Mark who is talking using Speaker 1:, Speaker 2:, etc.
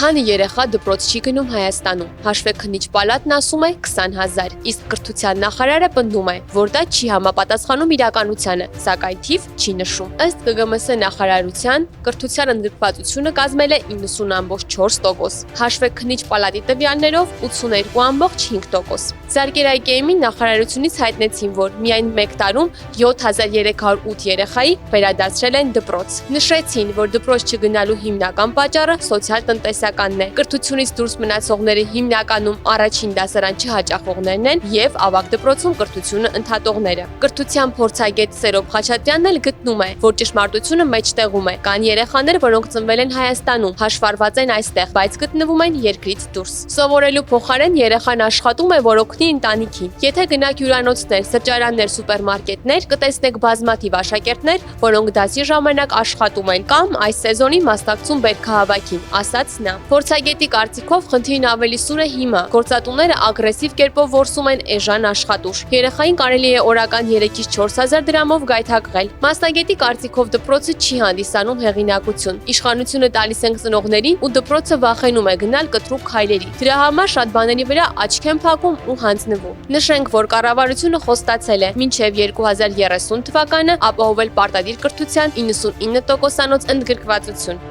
Speaker 1: Քանի երեխա դպրոց չի գնում Հայաստանում։ Հաշվեկնիչ պալատն ասում է 20,000, իսկ կրթության նախարարը պնդում է, որ դա չի համապատասխանում իրականությանը, սակայն թիվ չի նշում։ Ըստ ԿԳՄՍ նախարարության, կրթության ընդգրկվածությունը կազմել է 90,4%, հաշվեկնիչ պալատի տվյալներով 82,5%։ Զարգերայկեյմի նախարարությունից հայտնեցին, որ միայն 1 տարում 7308 երեխայի վերադարձրել են դպրոց։ Նշեցին, որ դպրոց չգնալու հիմնական պատճառը սոցիալ-տնտեսականն է։ Կրթությունից դուրս մնացողները հիմնականում առաջին դասարան չհաճախողներն են եւ ավագ դպրոցում կրթությունը ընդհատողները։ Կրթության փորձագետ Սերոբ Խաչատրյանն էլ գտնում է, որ ճշմարտությունը մեջտեղում է։ Կան երեխաներ, որոնք ծնվել են Հայաստանում, հաշվառված են այստեղ, բայց գտնվում են երկրից դուրս։ Սովորելու փոխարեն երեխան աշխատում է, որ օգնի ընտանիքին։ Եթե գնաք հյուրանոցներ, սրճարաններ, սուպերմարկետներ, կտեսնեք բազմաթիվ աշակերտներ, որոնք դասի ժամանակ աշխատում են կամ այս սեզոնի մասնակցում բերքահավաքին, ասաց նա։ Փորձագետի կարծիքով խնդիրն ավելի սուր է հիմա։ Գործատուները ագրեսիվ կերպով որսում են էժան աշխատուժ։ Երեխային կարելի է օրական 3-ից 4000 դրամով գայթակղել։ Մասնագետի կարծիքով դպրոցը չի հանդիսանում հեղինակություն։ Իշխանությունը տալիս են ծնողներին ու դպրոցը վախենում է գնալ կտրուկ քայլերի։ Դրա համար շատ բաների վրա աչք են փակում ու հանձնվում։ Նշենք, որ կառավարությունը խոստացել է մինչև 2030 թվականը ապահովել պարտադիր կրթության 99%-անոց ընդգրկվածություն։